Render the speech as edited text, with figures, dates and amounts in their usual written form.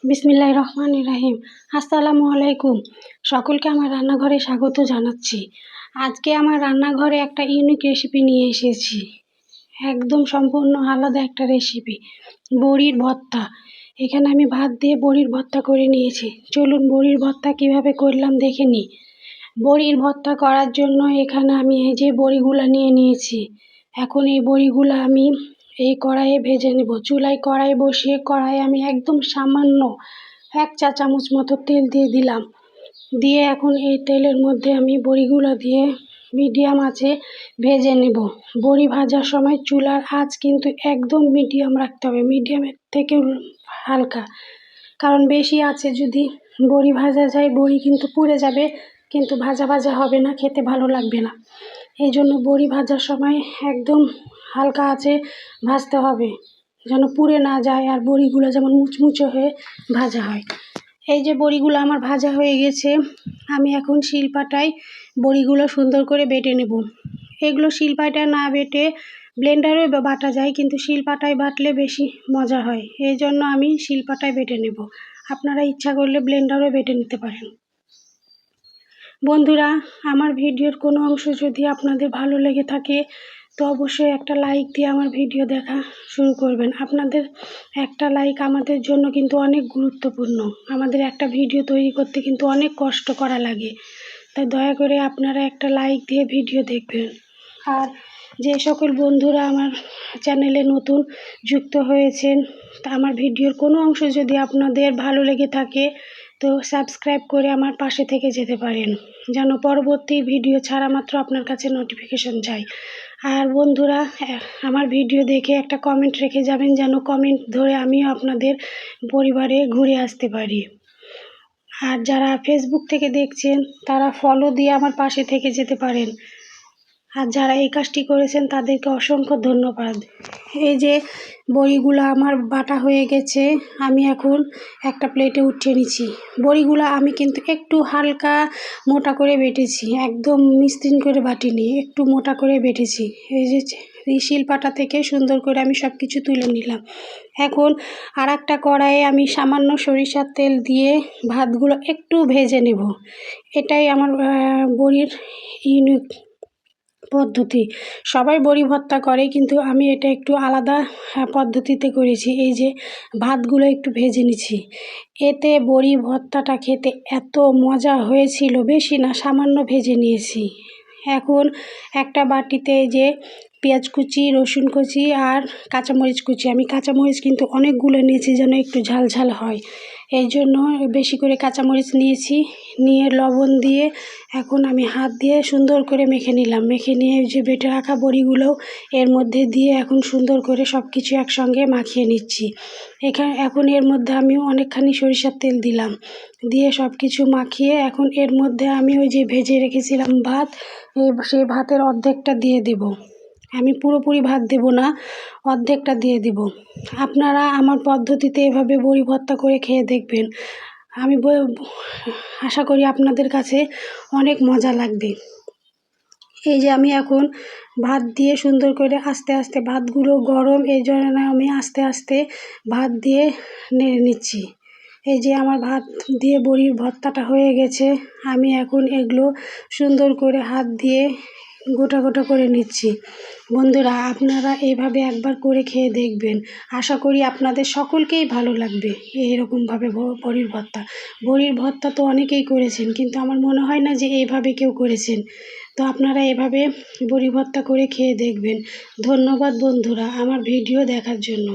বিসমিল্লাহির রহমানির রহিম। আসসালামু আলাইকুম। সকলকে আমার রান্নাঘরে স্বাগত জানাচ্ছি। আজকে আমার রান্নাঘরে একটা ইউনিক রেসিপি নিয়ে এসেছি। একদম সম্পূর্ণ আলাদা একটা রেসিপি, বড়ির ভর্তা। এখানে আমি ভাত দিয়ে বড়ির ভর্তা করে নিয়েছি। চলুন বড়ির ভর্তা কিভাবে করলাম দেখে নিই। বড়ির ভর্তা করার জন্য এখানে আমি এই যে বড়িগুলো নিয়ে নিয়েছি। এখন এই বড়িগুলো আমি এই কড়াইয়ে ভেজে নেব। চুলায় কড়াই বসিয়ে কড়াইয়ে আমি একদম সামান্য 1 চা চামচ মতো তেল দিয়ে দিলাম। দিয়ে এখন এই তেলের মধ্যে আমি বড়িগুলো দিয়ে মিডিয়াম আঁচে ভেজে নেব। বড়ি ভাজার সময় চুলার আঁচ কিন্তু একদম মিডিয়াম রাখতে হবে, মিডিয়ামের থেকেও হালকা। কারণ বেশি আঁচে যদি বড়ি ভাজা যায় বড়ি কিন্তু পুড়ে যাবে, কিন্তু ভাজা ভাজা হবে না, খেতে ভালো লাগবে না। এই জন্য বড়ি ভাজার সময় একদম হালকা আঁচে ভাজতে হবে, যেন পুড়ে না যায়, আর বড়িগুলো যেমন মুচমুচে হয়ে ভাজা হয়। এই যে বড়িগুলো আমার ভাজা হয়ে গেছে, আমি এখন শিলপাটায় বড়িগুলো সুন্দর করে বেটে নেব। এগুলো শিলপাটায় না বেটে ব্লেন্ডারেও বাটা যায়, কিন্তু শিলপাটায় বাটলে বেশি মজা হয়। এই জন্য আমি শিলপাটায় বেটে নেব। আপনারা ইচ্ছা করলে ব্লেন্ডারেও বেটে নিতে পারেন। বন্ধুরা, আমার ভিডিওর কোনো অংশ যদি আপনাদের ভালো লেগে থাকে তো অবশ্যই একটা লাইক দিয়ে আমার ভিডিও দেখা শুরু করবেন। আপনাদের একটা লাইক আমাদের জন্য কিন্তু অনেক গুরুত্বপূর্ণ। আমাদের একটা ভিডিও তৈরি করতে কিন্তু অনেক কষ্ট করা লাগে, তাই দয়া করে আপনারা একটা লাইক দিয়ে ভিডিও দেখবেন। আর যে সকল বন্ধুরা আমার চ্যানেলে নতুন যুক্ত হয়েছেন, তা আমার ভিডিওর কোনো অংশ যদি আপনাদের ভালো লেগে থাকে তো সাবস্ক্রাইব করে আমার পাশে থেকে যেতে পারেন, যেন পরবর্তী ভিডিও ছাড়া মাত্র আপনার কাছে নোটিফিকেশন যায়। আর বন্ধুরা, আমার ভিডিও দেখে একটা কমেন্ট রেখে যাবেন, যেন কমেন্ট ধরে আমিও আপনাদের পরিবারে ঘুরে আসতে পারি। আর যারা ফেসবুক থেকে দেখছেন তারা ফলো দিয়ে আমার পাশে থেকে যেতে পারেন। আর যারা এই কাজটি করেছেন তাদেরকে অসংখ্য ধন্যবাদ। এই যে বড়িগুলো আমার বাটা হয়ে গেছে, আমি এখন একটা প্লেটে উঠিয়ে নিচ্ছি। বড়িগুলো আমি কিন্তু একটু হালকা মোটা করে বেটেছি, একদম মসৃণ করে বাটিনি, একটু মোটা করে বেটেছি। এই যে শিলপাটা থেকে সুন্দর করে আমি সব কিছু তুলে নিলাম। এখন আর একটা কড়াইয়ে আমি সামান্য সরিষার তেল দিয়ে ভাতগুলো একটু ভেজে নেব। এটাই আমার বড়ির ইউনিক পদ্ধতি। সবাই বড়ি ভর্তা করে, কিন্তু আমি এটা একটু আলাদা পদ্ধতিতে করেছি। এই যে ভাতগুলো একটু ভেজে নিচ্ছি, এতে বড়ি ভর্তাটা খেতে এত মজা হয়েছিল, বেশি না সামান্য ভেজে নিয়েছি। এখন একটা বাটিতে এই যে পেঁয়াজ কুচি, রসুন কুচি আর কাঁচামরিচ কুচি, আমি কাঁচামরিচ কিন্তু অনেকগুলো নিয়েছি যেন একটু ঝাল ঝাল হয়, এই জন্য বেশি করে কাঁচামরিচ নিয়েছি। নিয়ে লবণ দিয়ে এখন আমি হাত দিয়ে সুন্দর করে মেখে নিলাম। মেখে নিয়ে যে বেটে রাখা বড়িগুলোও এর মধ্যে দিয়ে এখন সুন্দর করে সব কিছু একসঙ্গে মাখিয়ে নিচ্ছি। এখন এর মধ্যে আমি অনেকখানি সরিষার তেল দিলাম, দিয়ে সব কিছু মাখিয়ে এখন এর মধ্যে আমি ওই যে ভেজে রেখেছিলাম ভাত, সেই ভাতের অর্ধেকটা দিয়ে দেব। আমি পুরোপুরি ভাত দেব না, অর্ধেকটা দিয়ে দেব। আপনারা আমার পদ্ধতিতে এভাবে বড়ি ভর্তা করে খেয়ে দেখবেন। আমি আশা করি আপনাদের কাছে অনেক মজা লাগবে। এই যে আমি এখন ভাত দিয়ে সুন্দর করে আস্তে আস্তে, ভাতগুলো গরম এই জন্য আমি আস্তে আস্তে ভাত দিয়ে নেড়ে নিচ্ছি। এই যে আমার ভাত দিয়ে বড়ির ভর্তাটা হয়ে গেছে, আমি এখন এগুলো সুন্দর করে হাত দিয়ে গোটা গোটা করে নিচ্ছি। বন্ধুরা, আপনারা এইভাবে একবার করে খেয়ে দেখবেন, আশা করি আপনাদের সকলকেই ভালো লাগবে। এইরকমভাবে বড়ির ভর্তা তো অনেকেই করেছেন, কিন্তু আমার মনে হয় না যে এইভাবে কেউ করেছেন। তো আপনারা এভাবে বড়ি ভর্তা করে খেয়ে দেখবেন। ধন্যবাদ বন্ধুরা আমার ভিডিও দেখার জন্য।